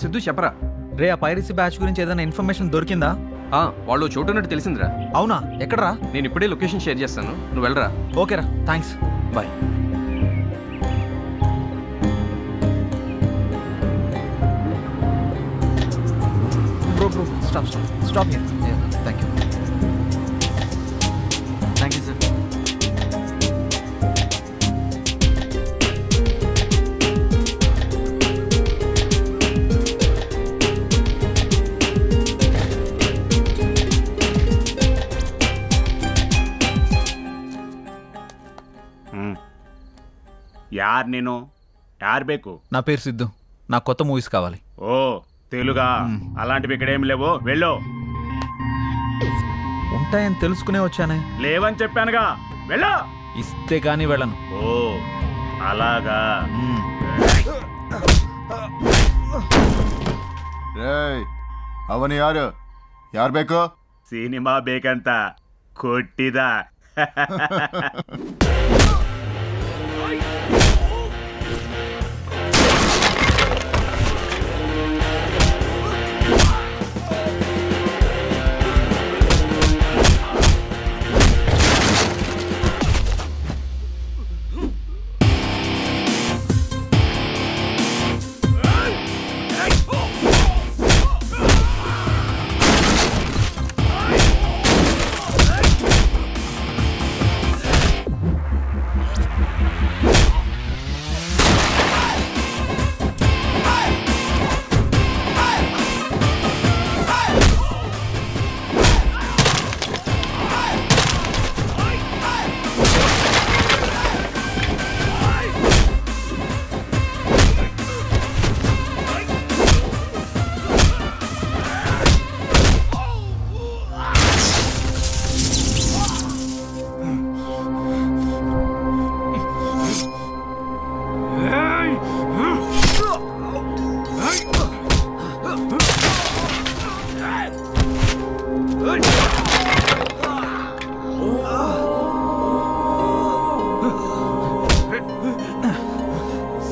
సిద్ధు చెప్పరా. రే ఆ piracy batch గురించి ఏదైనా ఇన్ఫర్మేషన్ దొరికిందా? వాళ్ళు చోటున్నట్టు తెలిసిందిరా. అవునా? ఎక్కడరా? నేను ఇప్పుడే లొకేషన్ షేర్ చేస్తాను, నువ్వు వెళ్ళరా. ఓకేరా, thanks, bye. Bro stop here. Thank you sir. యార్ నేను యార్ బేకు. నా పేరు సిద్ధు, నాకు కొత్త మూవీస్ కావాలి. ఓ తెలుగా? అలాంటివి ఇక్కడేం లేవు, వెళ్ళు. ఉంటాయని తెలుసుకునే వచ్చానే. లేవని చెప్పానుగా, వెళ్ళు. ఇస్తే కానీ వెళ్ళను. ఓ అలాగా. ಅವನು ಯಾರು ಬೇಕು? ಸಿನಿಮಾ ಬೇಕಂತ ಕೊಟ್ಟಿದ.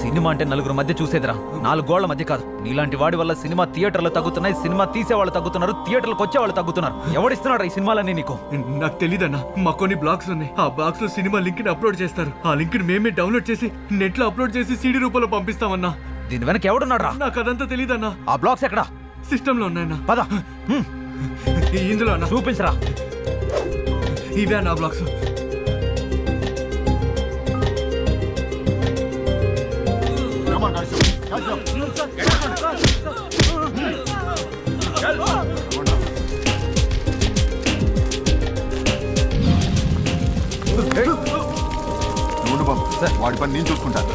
సినిమా అంటే నలుగురు మధ్య చూసేదిరా, 4 గోళ్ల మధ్య కాదు. నీలాంటి వాడి వల్ల సినిమా థియేటర్లు తగ్గుతున్నాయి, సినిమా తీసే వాళ్ళు తగ్గుతున్నారు, థియేటర్లకు వచ్చే వాళ్ళు తగ్గుతున్నారు. ఎవడిస్తున్నాడు ఈ సినిమాలన్నీ నీకు? నాకు తెలీదన్నా. మా కొన్ని బ్లాగ్స్ ఉన్నాయి, ఆ బ్లాగ్స్ లో సినిమా లింక్ ని అప్లోడ్ చేస్తారు. ఆ లింక్ ని మేమే డౌన్లోడ్ చేసి నెట్ లో అప్లోడ్ చేసి సీడీ రూపంలో పంపిస్తామన్నా. దీని వెనక ఎవడున్నాడు రా? నాకు అదంతా తెలీదన్నా. ఆ బ్లాగ్స్ ఎక్కడ? సిస్టమ్ లో ఉన్నాయన్నా. పద ఇందులో అన్నా. చూపించరా. ఇవే అన్నా బ్లాగ్స్. వాడి పని నేను చూసుకుంటాను.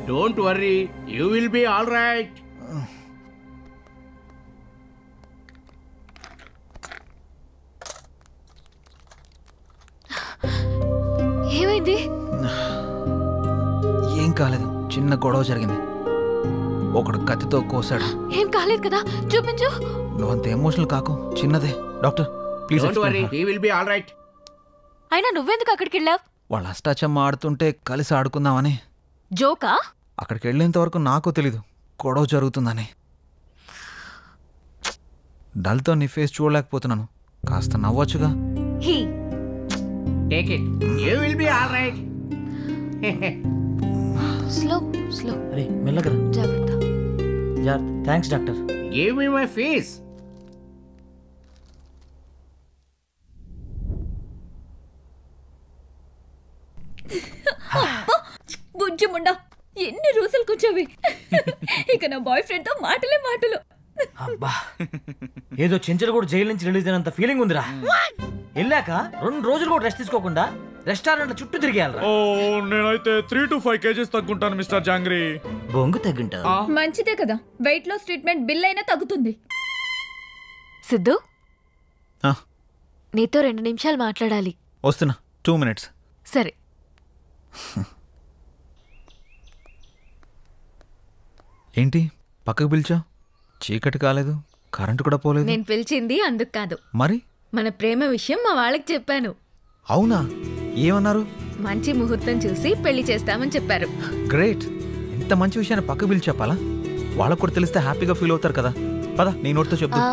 Don't worry, you will be all right. ఏమైంది? ఏం కాలేదు, చిన్న గొడవ జరిగింది. ఒకడు కత్తితో కోసాడు. ఏం కాలేదు కదా, చూపించు. నువ్వంత ఎమోషనల్ కాకు, చిన్నదే. Doctor please. Don't worry, he will be all right. అయినా నువ్వెందుకు అక్కడికి వెళ్ళావు? వాళ్ళు అష్టాచమ్మ ఆడుతుంటే కలిసి ఆడుకుందామని. జోకా? అక్కడికి వెళ్ళేంత వరకు నాకు తెలీదు గొడవ జరుగుతుందని. డల్తో నీ ఫేస్ చూడలేకపోతున్నాను, కాస్త నవ్వొచ్చుగా. He take it, you will be all right. Slow slow. అరే మెల్లగా జాగ్రత్త. Thanks doctor. Give me my fees. బుజ్జి ముండా, ఎన్ని రోజులు కూర్చోవి. ఇక నా బాయ్ ఫ్రెండ్ తో మాటలే మాటలు. అబ్బా, ఏదో చెంచలు కూడా జైలు నుంచి రిలీజ్ అయినంత ఫీలింగ్ ఉందిరా. వెళ్ళాక 2 రోజులు కూడా రెస్ట్ తీసుకోకుండా రెస్టారెంట్ చుట్టూ తిరిగేయాలరా. నేనైతే 3 to 5 kgs తగ్గుంటాను మిస్టర్ జాంగ్రీ. బొంగు తగ్గింటా. మంచిదే కదా, వెయిట్ లాస్ ట్రీట్మెంట్ బిల్ అయినా తగ్గుతుంది. సిద్ధు, నీతో 2 నిమిషాలు మాట్లాడాలి. వస్తున్నా, 2 minutes. సరే. ఏంటి పక్కకు పిలిచావు? చీకటి కాలేదు, కరెంటు కూడా పోలేదు. నేను పిలిచింది అందుకు కాదు, మరి మన ప్రేమ విషయం మా వాళ్ళకి చెప్పాను. అవునా? ఏమన్నారు? మంచి ముహూర్తం చూసి పెళ్లి చేస్తామని చెప్పారు. గ్రేట్. ఇంత మంచి విషయాన్ని పక్కకు పిలిచి చెప్పాలా? వాళ్ళకు కూడా తెలిస్తే హ్యాపీగా ఫీల్ అవుతారు కదా. పద నీ నోటితో చెప్తా.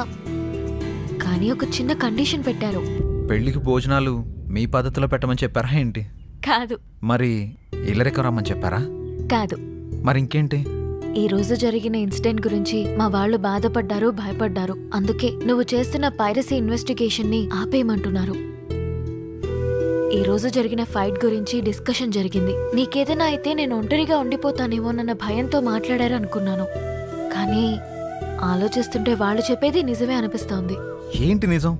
కానీ ఒక చిన్న కండిషన్ పెట్టారు. పెళ్లికి భోజనాలు మీ పద్ధతిలో పెట్టమని చెప్పారా ఏంటి? కాదు. మరి ఇల్లరికం రమ్మని చెప్పారా? కాదు. మరి ఇంకేంటి? ఈ రోజు జరిగిన ఇన్సిడెంట్ గురించి మా వాళ్ళు బాధపడ్డారు, భయపడ్డారు. అందుకే నువ్వు చేస్తున్న పైరసీ ఇన్వెస్టిగేషన్ ని ఆపేయమంటున్నారు. ఈ రోజు జరిగిన ఫైట్ గురించి డిస్కషన్ జరిగింది. నీకేదైనా అయితే నేను ఒంటరిగా ఉండిపోతానేమోనన్న భయంతో మాట్లాడారు అనుకున్నాను. కానీ ఆలోచిస్తుంటే వాళ్ళు చెప్పేది నిజమే అనిపిస్తోంది. ఏంటి నిజం?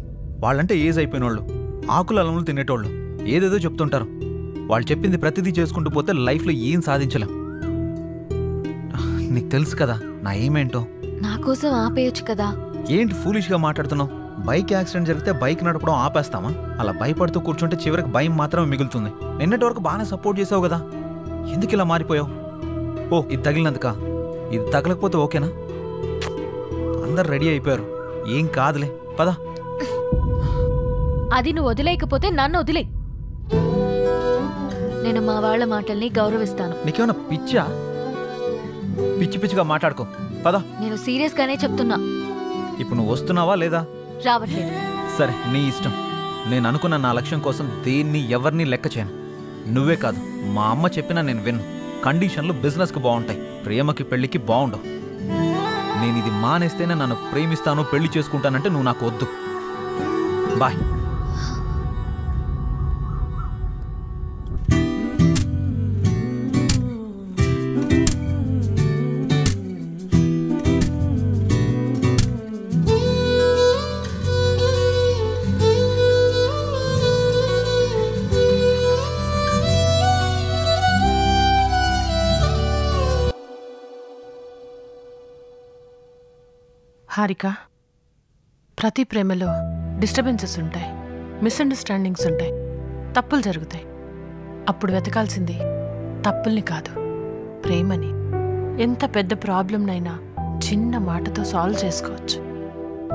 వాళ్ళంటే ఏజ్ అయిపోయినోళ్ళు, ఆకులు అలములు తినేటోళ్ళు, ఏదేదో చెప్తుంటారు. వాళ్ళు చెప్పింది ప్రతిదీ చేసుకుంటూ పోతే లైఫ్లో ఏం సాధించలేం. నీకు తెలుసు కదా నా ఏమేంటో. నా కోసం ఆపేయొచ్చు కదా. ఏంటి ఫూలిష్గా మాట్లాడుతున్నావు? బైక్ యాక్సిడెంట్ జరిగితే బైక్ నడపడం ఆపేస్తామా? అలా భయపడుతూ కూర్చుంటే చివరికి భయం మాత్రమే మిగులుతుంది. నిన్నటి వరకు బాగానే సపోర్ట్ చేసావు కదా, ఎందుకు ఇలా మారిపోయావు? ఓ ఇది తగిలినందుక? ఇది తగలకపోతే ఓకేనా? అందరు రెడీ అయిపోయారు, ఏం కాదులే, పద. అది నువ్వు వదిలేయకపోతే నన్ను వదిలే. నేను మా వాళ్ళ మాటల్ని గౌరవిస్తాను. నీకేమన్నా పిచ్చా? పిచ్చి పిచ్చిగా మాట్లాడుకో, పద. నేను సీరియస్ గానే చెప్తున్నా. ఇప్పుడు నువ్వు వస్తున్నావా లేదా? రావట్లేదు. సరే నీ ఇష్టం. నేను అనుకున్న నా లక్ష్యం కోసం దేన్ని ఎవరిని లెక్క చేయను. నువ్వే కాదు మా అమ్మ చెప్పినా నేను విన్ను. కండిషన్లు బిజినెస్కి బాగుంటాయి, ప్రేమకి పెళ్లికి బాగుండవు. నేను ఇది మానేస్తేనే నన్ను ప్రేమిస్తాను, పెళ్లి చేసుకుంటానంటే నువ్వు నాకు వద్దు. బాయ్. హారిక, ప్రతి ప్రేమలో డిస్టర్బెన్సెస్ ఉంటాయి, మిస్అండర్స్టాండింగ్స్ ఉంటాయి, తప్పులు జరుగుతాయి. అప్పుడు వెతకాల్సింది తప్పుల్ని కాదు, ప్రేమని. ఎంత పెద్ద ప్రాబ్లంనైనా చిన్న మాటతో సాల్వ్ చేసుకోవచ్చు.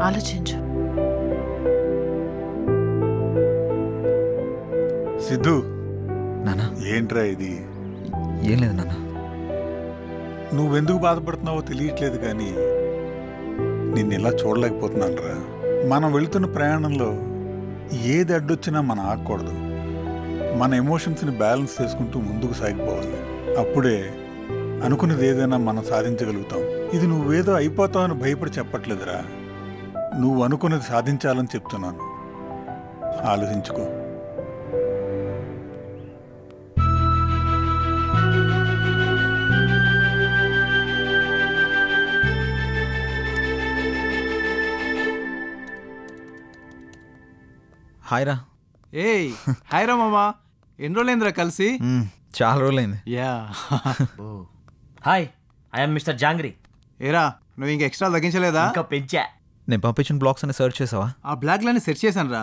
ఆలోచించు. సిద్ధు, నానా ఏంట్రా ఇది? ఏం లేదు నాన్న. నువ్వెందుకు బాధపడుతున్నావో తెలియట్లేదు, కానీ నిన్ను ఇలా చూడలేకపోతున్నాను రా. మనం వెళుతున్న ప్రయాణంలో ఏది అడ్డొచ్చినా మనం ఆగకూడదు. మన ఎమోషన్స్ని బ్యాలెన్స్ చేసుకుంటూ ముందుకు సాగిపోవాలి. అప్పుడే అనుకున్నది ఏదైనా మనం సాధించగలుగుతాం. ఇది నువ్వేదో అయిపోతావని భయపడి చెప్పట్లేదురా, నువ్వు అనుకున్నది సాధించాలని చెప్తున్నాను. ఆలోచించుకో. హాయ్రా. ఏయ్ హాయ్ రా మామా, ఎన్ని రోజులైందిరా కలిసి? చాలా రోజులైంది. Yeah. Hi, I'm mister jangri. ఏరా నువ్వు ఇంక ఎక్స్ట్రా తగ్గించలేదా? ఇంకా పెంచా. నేను పంపించిన బ్లాగ్స్ అని సెర్చ్ చేసావా? ఆ బ్లాగ్లన్నీ సెర్చ్ చేశాను రా.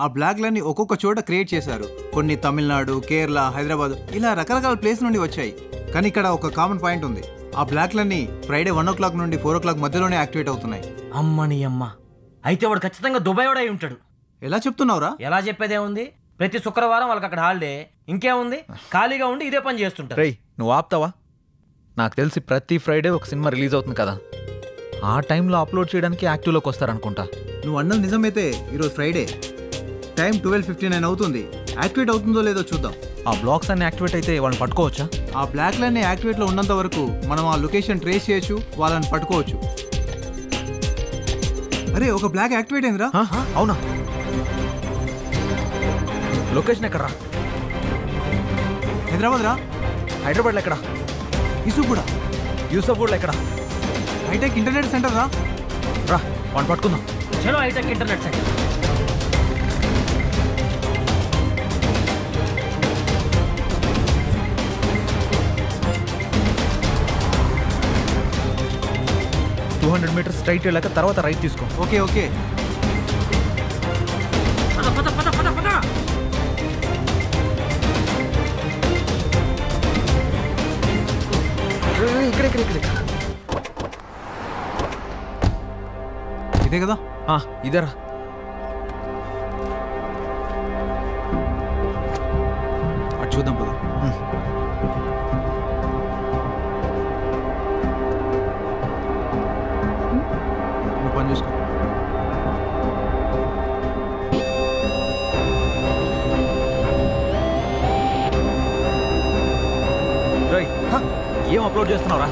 ఆ బ్లాగ్లన్నీ ఒక్కొక్క చోట క్రియేట్ చేశారు. కొన్ని తమిళనాడు, కేరళ, హైదరాబాద్, ఇలా రకరకాల ప్లేస్ నుండి వచ్చాయి. కానీ ఇక్కడ ఒక కామన్ పాయింట్ ఉంది. ఆ బ్లాగ్లన్నీ ఫ్రైడే 1 o'clock నుండి 4 o'clock మధ్యలోనే యాక్టివేట్ అవుతున్నాయి. అమ్మని అమ్మ, అయితే వాడు ఖచ్చితంగా దుబాయ్ వాడు అయి ఉంటాడు. ఎలా చెప్తున్నావురా? ఎలా చెప్పేదేముంది, ప్రతి శుక్రవారం వాళ్ళకి అక్కడ హాలిడే. ఇంకేముంది, ఖాళీగా ఉండి ఇదే పని చేస్తుంటారు. రేయ్ నువ్వు ఆపుతావా? నాకు తెలిసి ప్రతి ఫ్రైడే ఒక సినిమా రిలీజ్ అవుతుంది కదా, ఆ టైంలో అప్లోడ్ చేయడానికి యాక్టివ్లోకి వస్తారనుకుంటా. నువ్వు అన్నది నిజమైతే ఈరోజు ఫ్రైడే టైం 12:59 అవుతుంది. యాక్టివేట్ అవుతుందో లేదో చూద్దాం. ఆ బ్లాగ్స్ అన్ని యాక్టివేట్ అయితే వాళ్ళని పట్టుకోవచ్చా? ఆ బ్లాక్లన్నీ యాక్టివేట్లో ఉన్నంత వరకు మనం ఆ లొకేషన్ ట్రేస్ చేయొచ్చు, వాళ్ళని పట్టుకోవచ్చు. అరే ఒక బ్లాక్ యాక్టివేట్ అయిందిరా. అవునా? లొకేషన్ ఎక్కడరా? హైదరాబాద్ రా. హైదరాబాద్లో ఎక్కడ? యూసుఫ్గూడ. యూసుఫ్గూడలో ఎక్కడ? హైటెక్ ఇంటర్నెట్ సెంటర్ రా. రా వాడిని పట్టుకుందాం. చలో hitech internet center. meters straight వెళ్ళాక తర్వాత రైట్ తీసుకో. Okay okay. ఇదే కదా? ఇదేరా. అటు చూద్దాం పద. అప్లోడ్ చేస్తున్నావురా?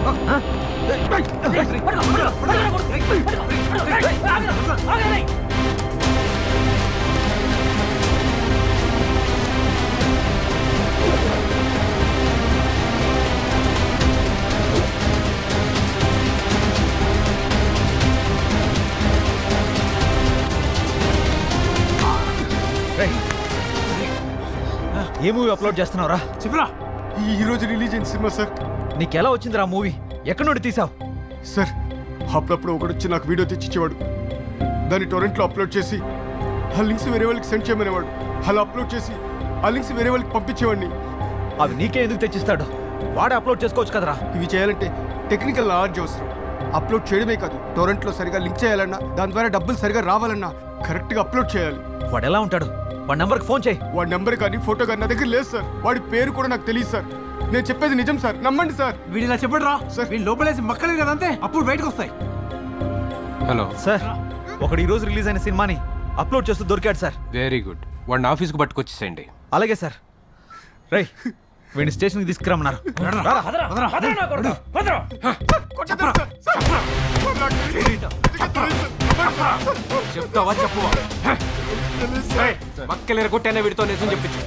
ఏ మూవీ అప్లోడ్ చేస్తున్నావురా? చెప్పరా. ఈ రోజు రిలీజ్ అయిన సినిమా సార్. నీకెలా వచ్చిందిరా మూవీ? ఎక్కడి నుండి తీసావు? సార్ అప్పుడప్పుడు ఒకడు వచ్చి నాకు వీడియో తెచ్చిచ్చేవాడు. దాన్ని టొరెంట్లో అప్లోడ్ చేసి ఆ లింక్స్ వేరే వాళ్ళకి సెండ్ చేయమనేవాడు. అలా అప్లోడ్ చేసి ఆ లింక్స్ వేరే వాళ్ళకి పంపించేవాడిని. అవి నీకే ఎందుకు తెచ్చిస్తాడు? వాడే అప్లోడ్ చేసుకోవచ్చు కదరా. ఇవి చేయాలంటే టెక్నికల్ నాలెడ్జ్ అవసరం. అప్లోడ్ చేయడమే కాదు, టొరెంట్లో సరిగా లింక్ చేయాలన్నా, దాని ద్వారా డబ్బులు సరిగా రావాలన్నా కరెక్ట్గా అప్లోడ్ చేయాలి. వాడు ఎలా ఉంటాడు? వాడి నెంబర్కి ఫోన్ చేయి. వాడి నెంబర్ కానీ ఫోటో కానీ నా దగ్గర లేదు సార్. వాడి పేరు కూడా నాకు తెలియదు సార్. నేను చెప్పేది నిజం సార్, నమ్మండి సార్. వీడు ఇలా చెప్పడు రా సార్. వీళ్ళు లోపలేసి మక్కలేదు కదా అంతే, అప్పుడు బయటకు వస్తాయి. హలో సార్, ఒకడు ఈరోజు రిలీజ్ అయిన సినిమాని అప్లోడ్ చేస్తూ దొరికాడు సార్. Very good. వాడిని ఆఫీస్కి పట్టుకొచ్చేసేయండి. అలాగే సార్. రై, వీడిని స్టేషన్కి తీసుకురమ్మన్నారు. చెప్తావా? చెప్పు. మక్కలేరు కొట్టేనే వీడితో నిజం చెప్పించు.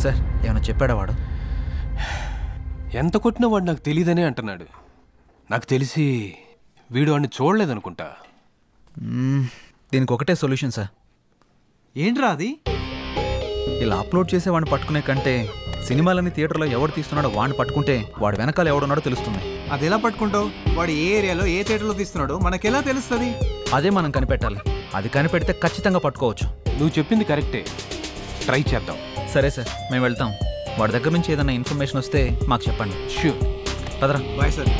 సార్, ఏమైనా చెప్పాడా వాడు? ఎంత కొట్టినా వాడు నాకు తెలియదనే అంటున్నాడు. నాకు తెలిసి వీడు వాడిని చూడలేదనుకుంటా. దీనికి ఒకటే సొల్యూషన్ సార్. ఏంట్రా అది? ఇలా అప్లోడ్ చేసే వాడిని పట్టుకునే కంటే సినిమాలని థియేటర్లో ఎవడు తీస్తున్నాడో వాడిని పట్టుకుంటే వాడు వెనకాల ఎవడున్నాడో తెలుస్తుంది. అది ఎలా పట్టుకుంటావు? వాడు ఏ ఏరియాలో ఏ థియేటర్లో తీస్తున్నాడో మనకెలా తెలుస్తుంది? అదే మనం కనిపెట్టాలి. అది కనిపెడితే ఖచ్చితంగా పట్టుకోవచ్చు. నువ్వు చెప్పింది కరెక్టే. ట్రై చేద్దాం. సరే సార్, మేము వెళ్తాం. వాడి దగ్గర నుంచి ఏదైనా ఇన్ఫర్మేషన్ వస్తే మాకు చెప్పండి. ష్యూర్. పదరా. Bye sir.